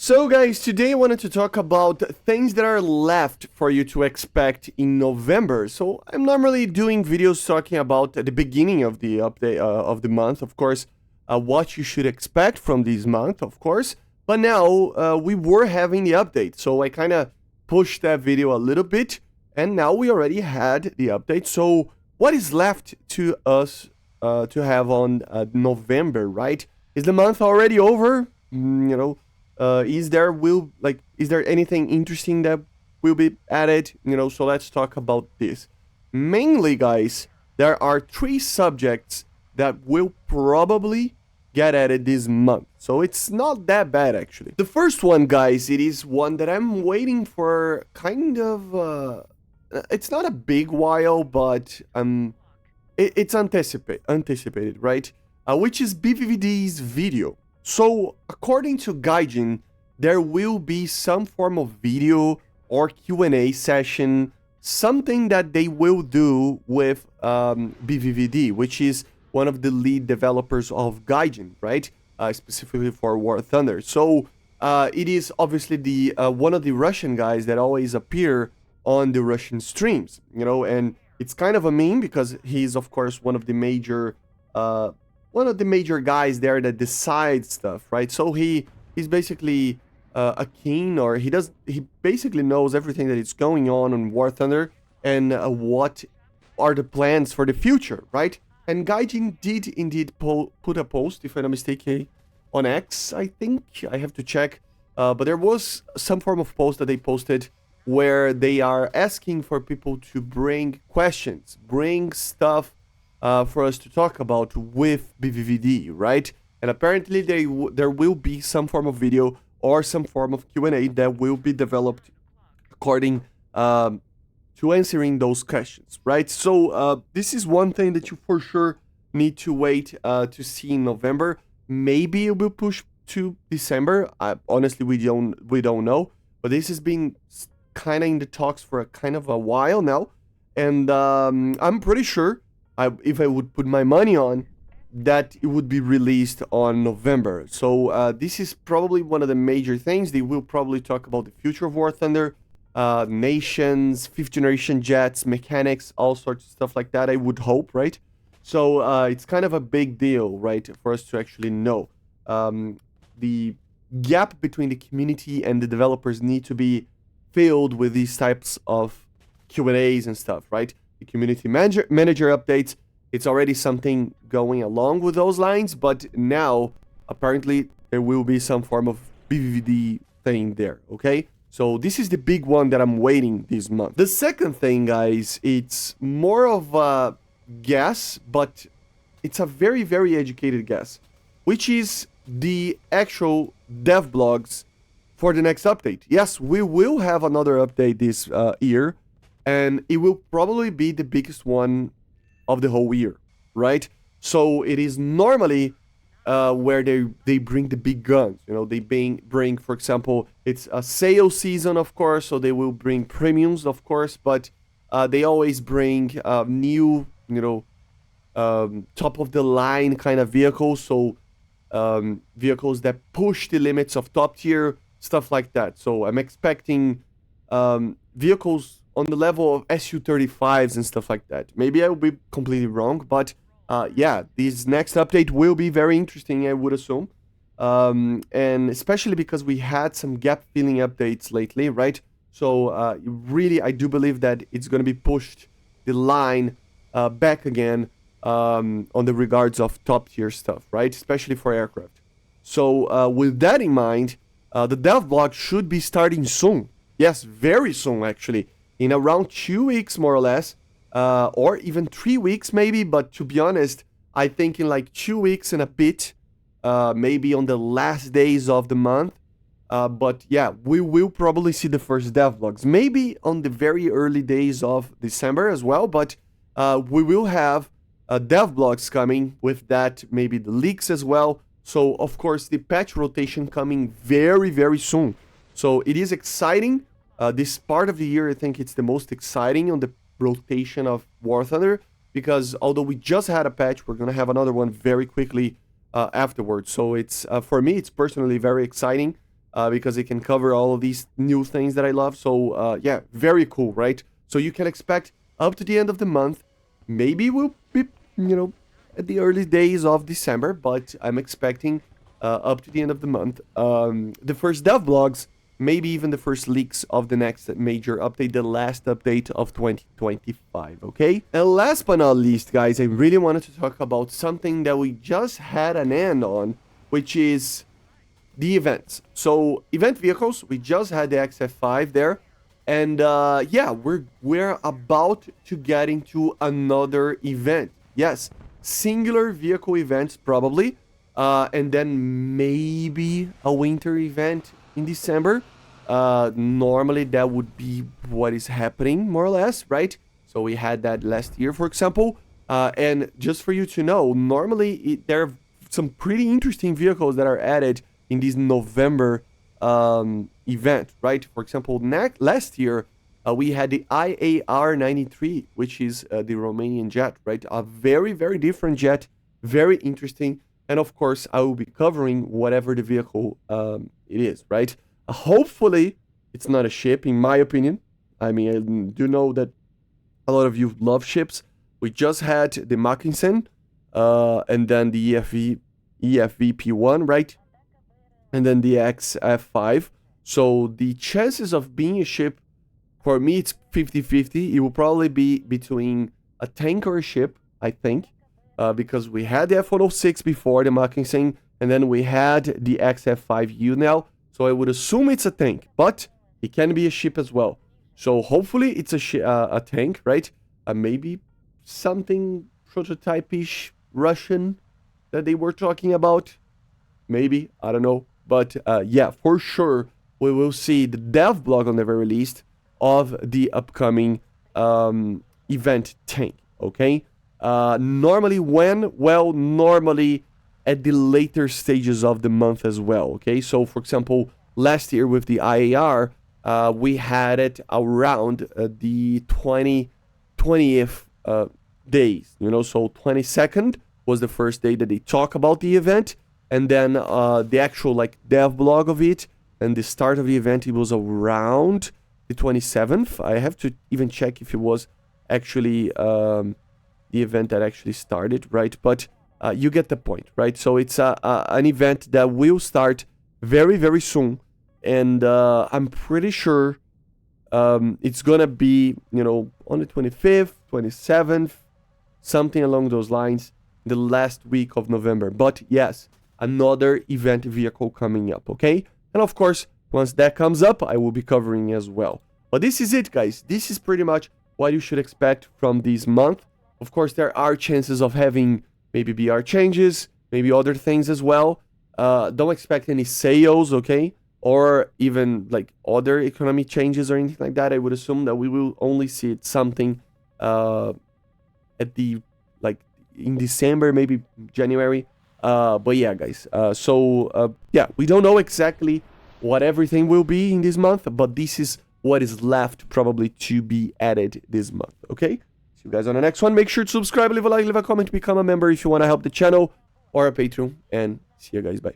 So guys, today I wanted to talk about things that are left for you to expect in November. So I'm normally doing videos talking about at the beginning of the update of the month, of course, what you should expect from this month, of course. But now we were having the update, so I kind of pushed that video a little bit, and now we already had the update. So what is left to us to have on November, right? Is the month already over? Is there anything interesting that will be added? So let's talk about this. Mainly, guys, there are 3 subjects that will probably get added this month. So it's not that bad, actually. The first one, guys, it is one that I'm waiting for kind of... it's not a big while, but it's anticipated, right? Which is BVVD's video. So, according to Gaijin, there will be some form of video or Q&A session, something that they will do with BVVD, which is one of the lead developers of Gaijin, right? Specifically for War Thunder. So, it is obviously the one of the Russian guys that always appear on the Russian streams, and it's kind of a meme because he's, of course, one of the major guys there that decides stuff, right? So he's basically a king, or he basically knows everything that is going on War Thunder and what are the plans for the future, right? And Gaijin did indeed put a post, if I'm not mistaken, on X, I think. I have to check. But there was some form of post that they posted where they are asking for people to bring questions, bring stuff for us to talk about with BVVD, right? And apparently there will be some form of video or some form of Q&A that will be developed according to answering those questions, right? So this is one thing that you for sure need to wait to see in November. Maybe it will push to December. Honestly, we don't know. But this has been kind of in the talks for a kind of a while now, and I'm pretty sure, if I would put my money on, that it would be released on November. So this is probably one of the major things. They will probably talk about the future of War Thunder, nations, 5th generation jets, mechanics, all sorts of stuff like that, I would hope, right? So it's kind of a big deal, right, for us to actually know. The gap between the community and the developers need to be filled with these types of Q&As and stuff, right? The community manager updates, it's already something going along with those lines, but now apparently there will be some form of BVVD thing there, okay? So this is the big one that I'm waiting this month. The second thing, guys, it's more of a guess, but it's a very, very educated guess, which is the actual devblogs for the next update. Yes, we will have another update this year, and it will probably be the biggest one of the whole year, right? So it is normally where they bring the big guns. They bring, for example, it's a sale season, of course, so they will bring premiums, of course, but they always bring new, top of the line kind of vehicles. So vehicles that push the limits of top tier, stuff like that. So I'm expecting vehicles on the level of Su-35s and stuff like that. Maybe I will be completely wrong, but yeah, this next update will be very interesting, I would assume. And especially because we had some gap-filling updates lately, right? So really, I do believe that it's going to be pushed the line back again on the regards of top-tier stuff, right? Especially for aircraft. So with that in mind, the dev blog should be starting soon. Yes, very soon, actually. In around 2 weeks, more or less. Or even 3 weeks, maybe. But to be honest, I think in like 2 weeks and a bit. Maybe on the last days of the month. But yeah, we will probably see the first dev blogs. Maybe on the very early days of December as well. But we will have dev blogs coming with that. Maybe the leaks as well. So, of course, the patch rotation coming very, very soon. So, it is exciting. This part of the year, I think it's the most exciting on the rotation of War Thunder. Because although we just had a patch, we're going to have another one very quickly afterwards. So, it's for me, it's personally very exciting. because it can cover all of these new things that I love. So yeah, very cool, right? So you can expect up to the end of the month. Maybe we'll be, at the early days of December, but I'm expecting up to the end of the month. The first dev blogs, maybe even the first leaks of the next major update, the last update of 2025, okay? And last but not least, guys, I really wanted to talk about something that we just had an end on, which is the events. So event vehicles, we just had the XF5 there, and yeah, we're about to get into another event. Yes, singular vehicle events probably, and then maybe a winter event in December. Normally that would be what is happening more or less, right? So we had that last year, for example. And just for you to know, normally there are some pretty interesting vehicles that are added in this November event, right? For example, last year we had the IAR 93, which is the Romanian jet, right? A very, very different jet, very interesting. And of course, I will be covering whatever the vehicle it is, right? Hopefully, it's not a ship, in my opinion. I mean, I do know that a lot of you love ships. We just had the Mackinson, and then the EFVP1, right? And then the XF5. So the chances of being a ship, for me, it's 50-50. It will probably be between a tank or a ship, I think. Because we had the F-106 before, the Mackinson, and then we had the XF5U now. So I would assume it's a tank, but it can be a ship as well. So hopefully it's a tank, right? Maybe something prototype-ish Russian that they were talking about. Maybe, I don't know. But yeah, for sure, we will see the dev blog on the very least of the upcoming event tank, okay? Normally when? Well, normally at the later stages of the month as well, okay? So, for example, last year with the IAR, we had it around the 20th days, so 22nd was the first day that they talk about the event, and then the actual, dev blog of it, and the start of the event, it was around the 27th. I have to even check if it was actually the event that actually started, right? But you get the point, right? So it's an event that will start very, very soon. And I'm pretty sure it's going to be, on the 25th, 27th, something along those lines, the last week of November. But yes, another event vehicle coming up, okay? And of course, once that comes up, I will be covering as well. But this is it, guys. This is pretty much what you should expect from this month. Of course, there are chances of having maybe BR changes, maybe other things as well. Don't expect any sales, okay? Or even other economy changes or anything like that. I would assume that we will only see it something at the in December, maybe January. But yeah, guys. Yeah, we don't know exactly what everything will be in this month, but this is what is left probably to be added this month, okay? See you guys on the next one. Make sure to subscribe, leave a like, leave a comment, become a member if you want to help the channel, or a Patreon, and see you guys. Bye.